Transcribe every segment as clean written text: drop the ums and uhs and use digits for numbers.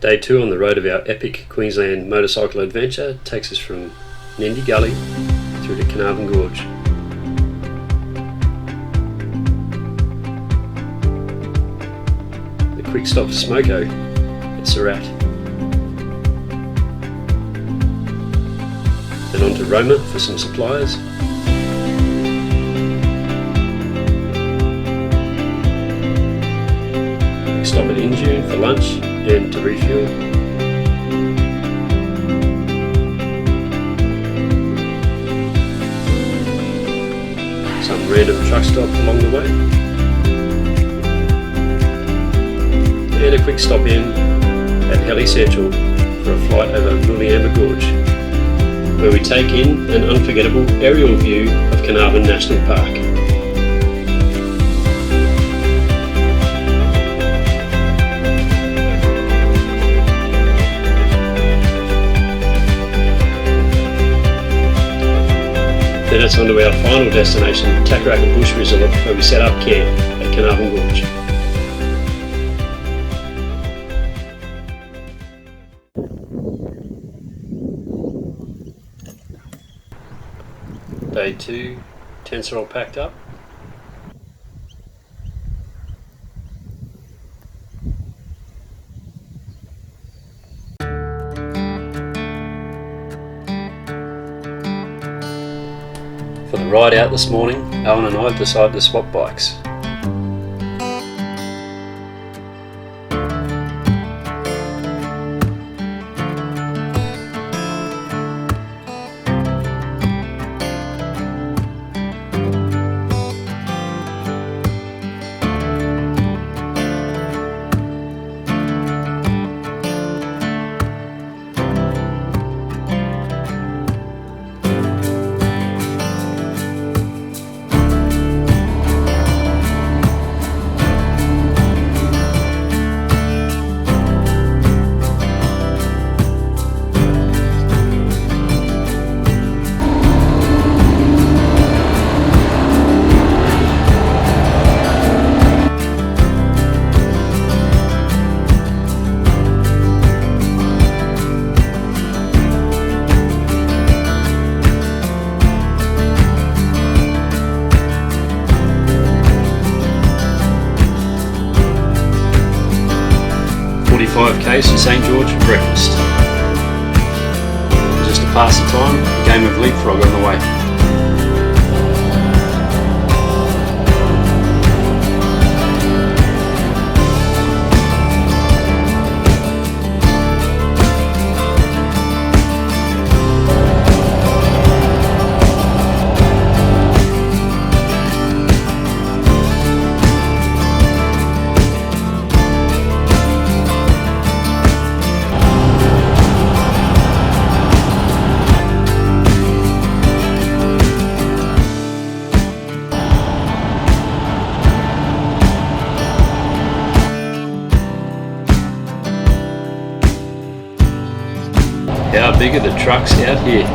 Day 2 on the road of our epic Queensland motorcycle adventure takes us from Nindygully through to Carnarvon Gorge. The quick stop to Smoko at Surat. Then on to Roma for some supplies. Next stop at Injune for lunch and to refuel. Some random truck stop along the way. And a quick stop in at Heli Central for a flight over Nindygully Gorge, where we take in an unforgettable aerial view of Carnarvon National Park. Then it's on to our final destination, Takaraka Bush Resort, where we set up camp at Carnarvon Gorge. Day 2, tents are all packed up. For the ride out this morning, Alan and I have decided to swap bikes. K's to St George for breakfast. Just to pass the time, a game of leapfrog on the way. How big are the trucks out here?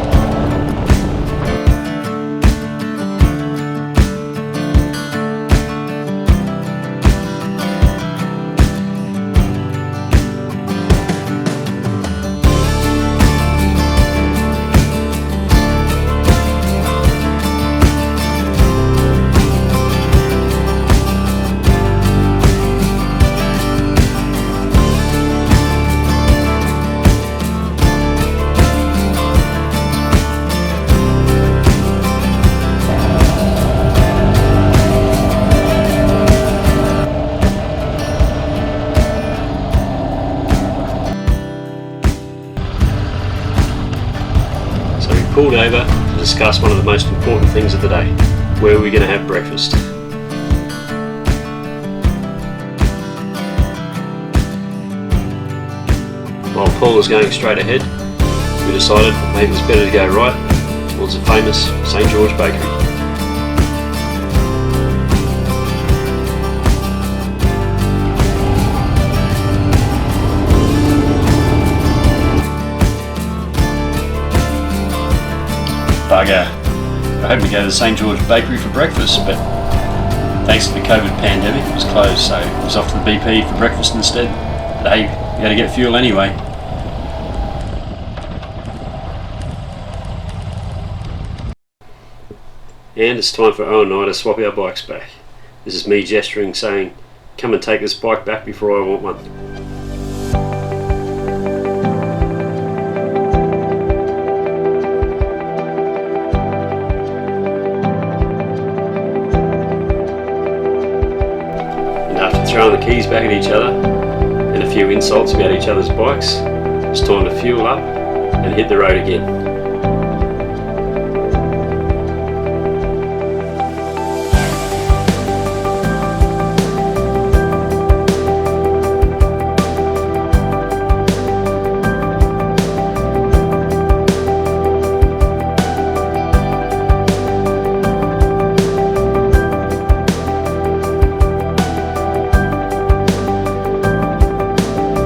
Pulled over to discuss one of the most important things of the day. Where are we going to have breakfast? While Paul was going straight ahead, we decided maybe it was better to go right towards the famous St George Bakery. Bugger. I hoped to go to the St George Bakery for breakfast, but thanks to the COVID pandemic it was closed, so I was off to the BP for breakfast instead. But hey, Gotta get fuel anyway. And it's time for Owen and I to swap our bikes back. This is me gesturing, saying, come and take this bike back before I want one. Throwing the keys back at each other and a few insults about each other's bikes, it's time to fuel up and hit the road again.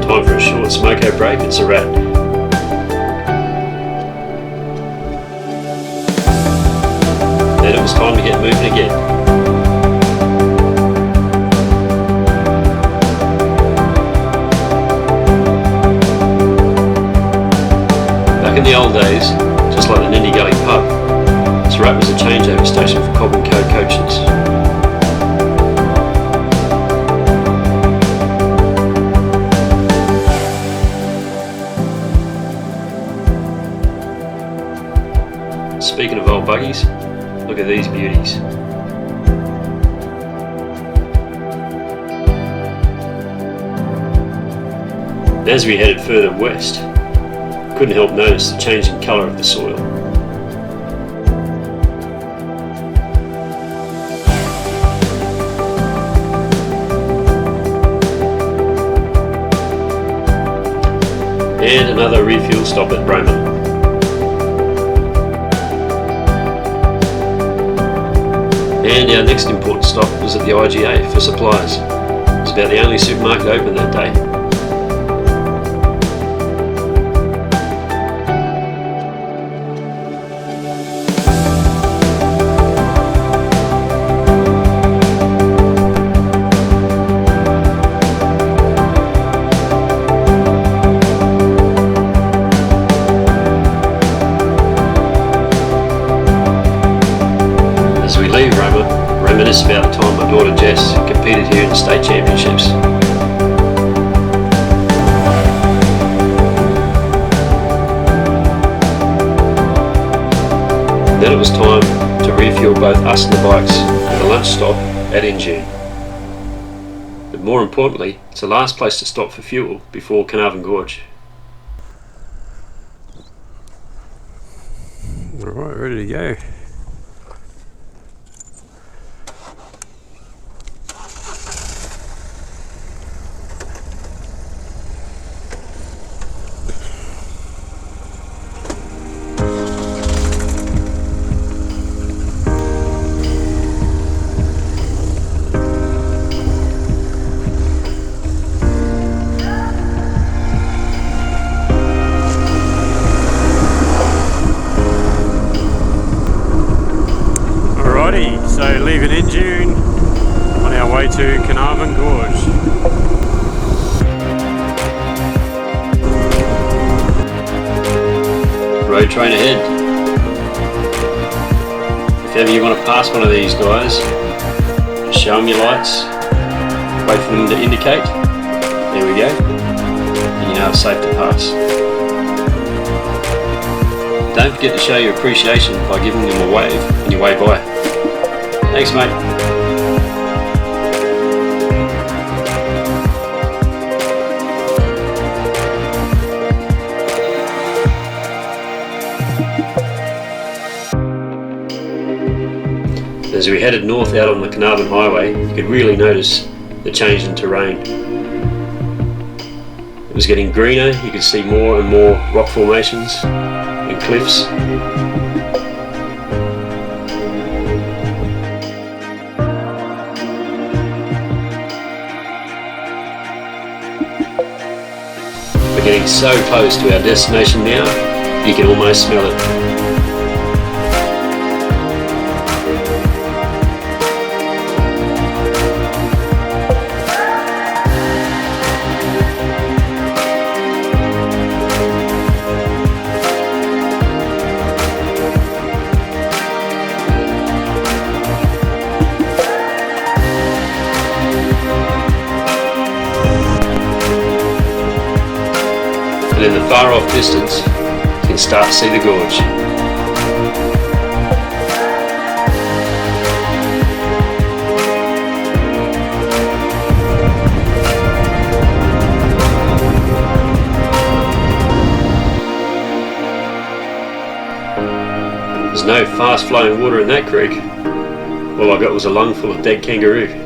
Time for a short smoko break, it's a wrap. Then it was time to get moving again. Back in the old days, just like the Nindygully pub, this wrap was a changeover station for Cobb & Co coaches. Speaking of old buggies, look at these beauties. As we headed further west, couldn't help notice the changing colour of the soil. And another refuel stop at Bremen. And our next important stop was at the IGA for supplies. It was about the only supermarket open that day. As we leave reminisce about the time my daughter Jess competed here in the state championships. Then it was time to refuel both us and the bikes at a lunch stop at Injune. But more importantly, it's the last place to stop for fuel before Carnarvon Gorge. Alright, ready to go. So leaving Injune on our way to Carnarvon Gorge. Road train ahead. If ever you want to pass one of these guys, just show them your lights, wait for them to indicate, there we go, and you know it's safe to pass. Don't forget to show your appreciation by giving them a wave on your way by. Thanks, mate. As we headed north out on the Carnarvon Highway, you could really notice the change in terrain. It was getting greener, you could see more and more rock formations and cliffs. We're getting so close to our destination now, you can almost smell it. in the far off distance you can start to see the gorge. There's no fast flowing water in that creek. All I got was a lung full of dead kangaroo.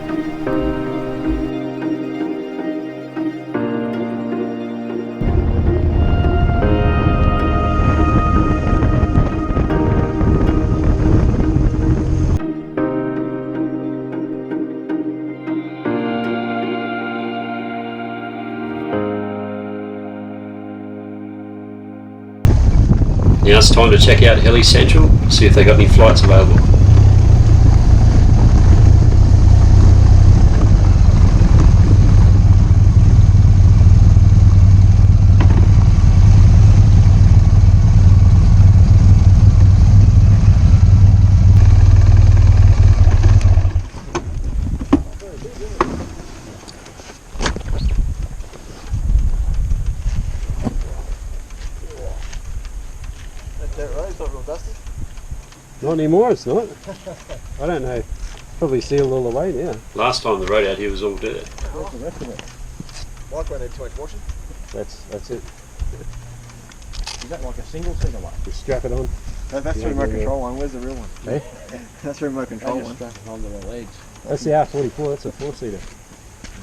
Now it's time to check out Heli Central, see if they got any flights available. Not anymore, it's not. I don't know. Probably sealed all the way now. Last time the road out here was all dirt. Where's the rest of it? Like when they too much washing? That's it. Is that like a single seater one? Just strap it on. That's the remote control one. Where's the real one? Hey? That's the remote control one. Strap it onto the legs. That's the R44, that's a 4-seater.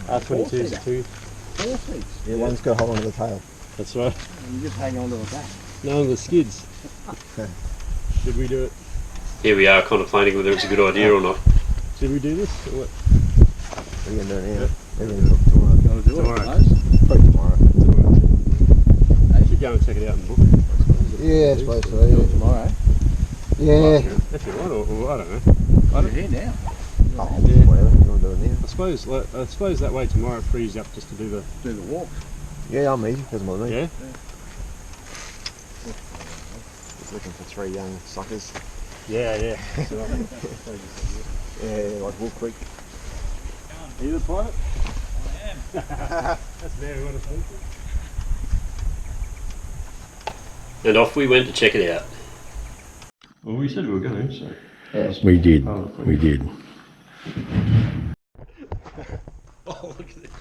R22 is a 2. 4 seats. Yeah, one's got to hold on to the tail. That's right. You just hang on to the back. No, on the skids. Should we do it? Here we are contemplating whether it's a good idea or not. Should we do this or what? We're going to do it now. We're going to do it tomorrow. You want to do it, Tomorrow. guys? Probably tomorrow. I should go and check it out in the book. Yeah, I suppose so. Do it Yeah. tomorrow. Yeah. If you want, or I don't know. You're here now. Oh, whatever. You want to do it now? I suppose that way tomorrow it frees you up just to do the... Do the walk. Yeah, I'm easy. Doesn't bother me. Yeah? Just looking for 3 young suckers. Yeah. Yeah, like Wolf Creek. Are you the pilot? I am. That's very what I think. And off we went to check it out. Well, we said we were going, so... Yes, we did. We did. Oh, look at this.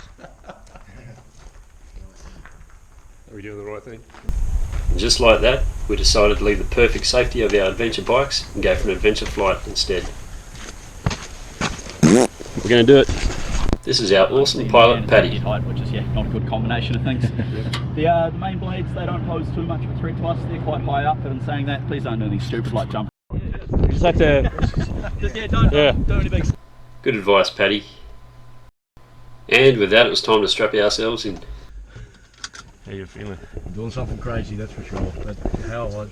Are we doing the right thing? And just like that, we decided to leave the perfect safety of our adventure bikes and go for an adventure flight instead. We're going to do it. This is our awesome pilot, Paddy. Height, which is not a good combination of things. The main blades, they don't pose too much of a threat to us. They're quite high up, and saying that, please don't do anything stupid like jump. We just have to... don't do any big... Good advice, Paddy. And with that, it was time to strap ourselves in. How you feeling? Doing something crazy, that's for sure. But hell,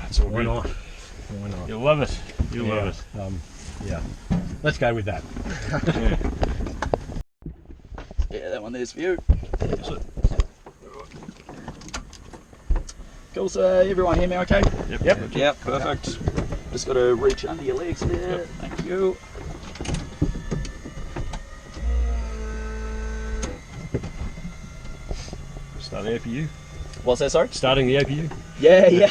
It's all why good. not? Why not? You'll love it. You'll Yeah. love it. Yeah. Let's go with that. Yeah, that one there's for you. Cool, so everyone hear me okay? Yep, perfect. Just got to reach under your legs there. Yep. Thank you. Start the APU. What's that, sorry? Starting the APU. Yeah. Yeah.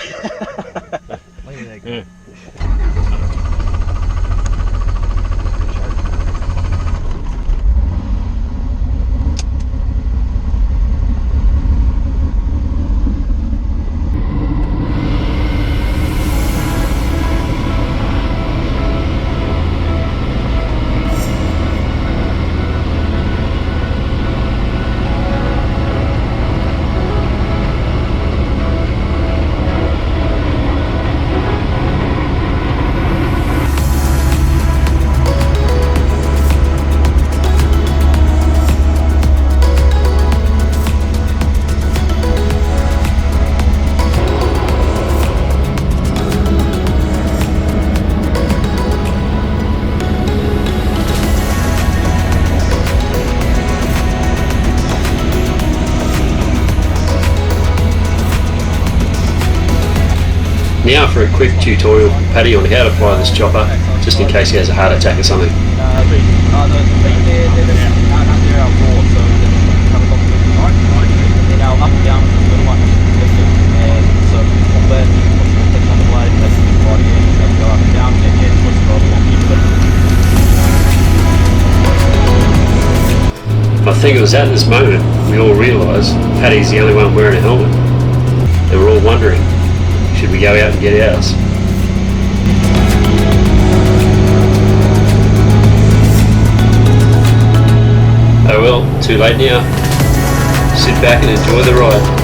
Now for a quick tutorial from Paddy on how to fly this chopper, just in case he has a heart attack or something. The feet there, they're up there, our floor, so they're covered off the right, and then our up and down is the little one. think it was at this moment we all realised Paddy's the only one wearing a helmet. And we're all wondering, should we go out and get ours? Oh well, too late now. Sit back and enjoy the ride.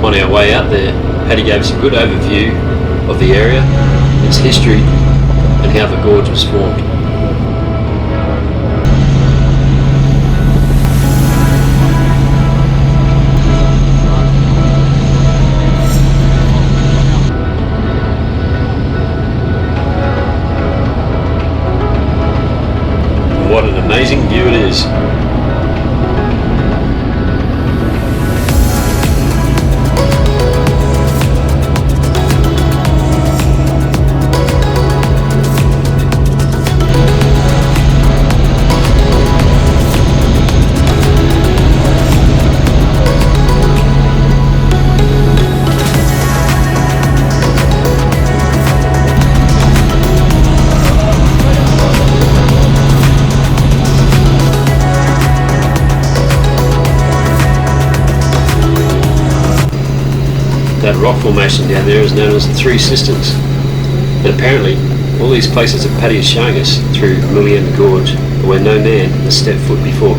On our way out there, Paddy gave us a good overview of the area, its history, and how the gorge was formed. And what an amazing view it is. That rock formation down there is known as the Three Sisters, and apparently all these places that Paddy is showing us through Nindygully Gorge are where no man has stepped foot before.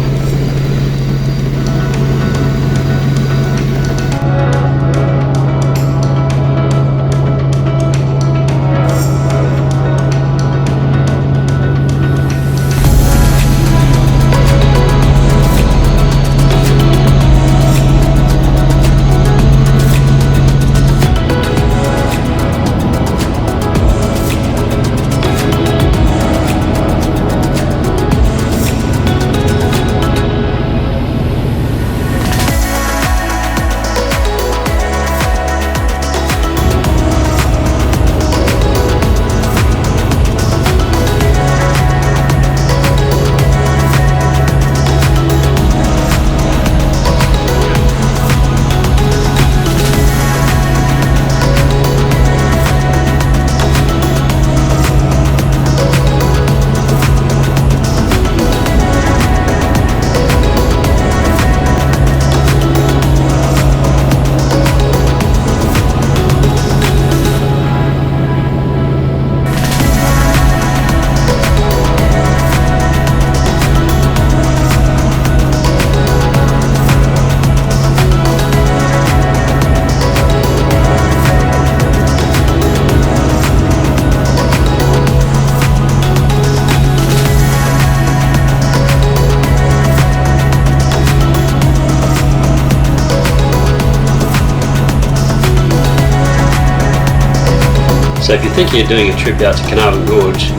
So if you're thinking of doing a trip out to Carnarvon Gorge,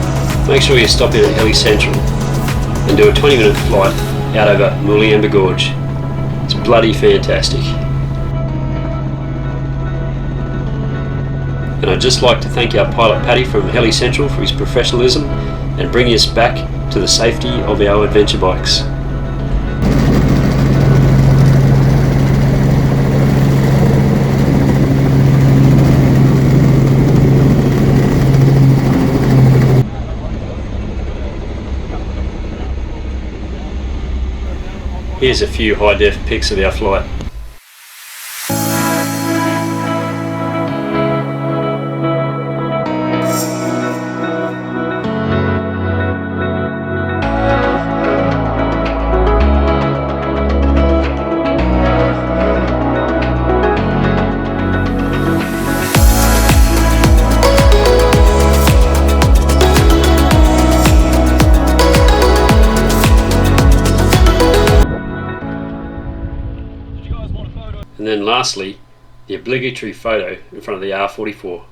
make sure you stop in at Helly Central and do a 20-minute flight out over Nindygully Gorge. It's bloody fantastic. And I'd just like to thank our pilot Paddy from Helly Central for his professionalism and bringing us back to the safety of our adventure bikes. Here's a few high-def pics of our flight. And then lastly, the obligatory photo in front of the R44.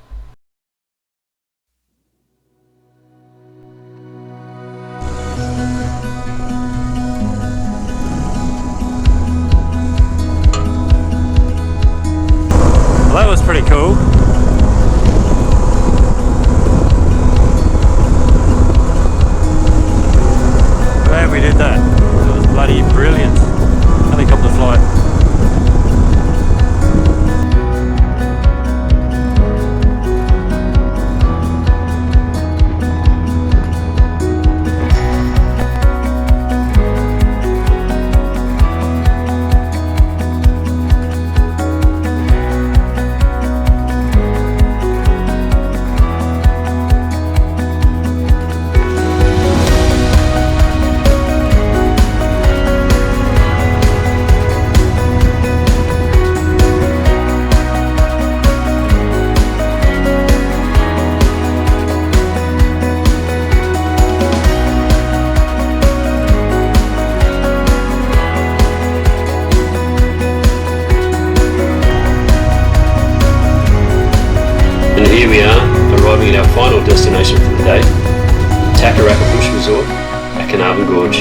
Carnarvon Gorge.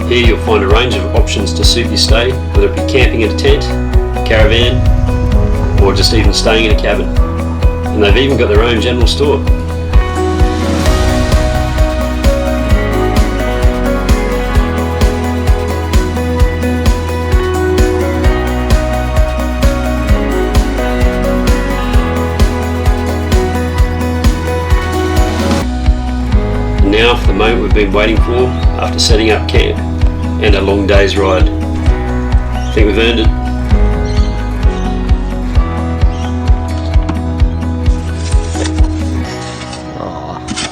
Here you'll find a range of options to suit your stay, whether it be camping in a tent, caravan, or just even staying in a cabin. And they've even got their own general store. And now for the moment we've been waiting for after setting up camp and a long day's ride. I think we've earned it.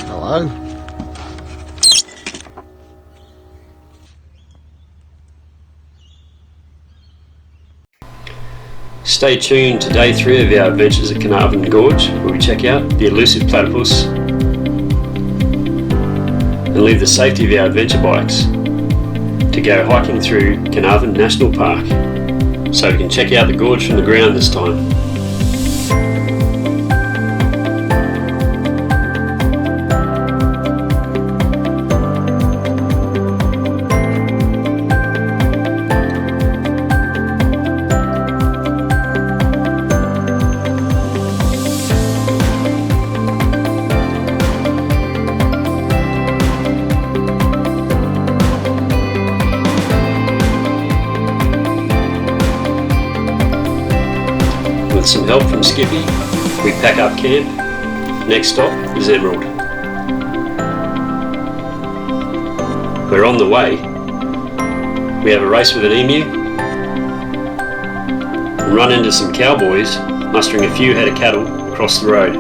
Hello. Stay tuned to day 3 of our adventures at Carnarvon Gorge, where we check out the elusive platypus and leave the safety of our adventure bikes to go hiking through Carnarvon National Park, so we can check out the gorge from the ground this time. With some help from Skippy, we pack up camp. Next stop is Emerald. We're on the way. We have a race with an emu and run into some cowboys mustering a few head of cattle across the road.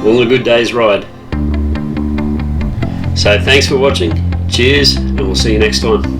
All a good day's ride. So thanks for watching. Cheers, and we'll see you next time.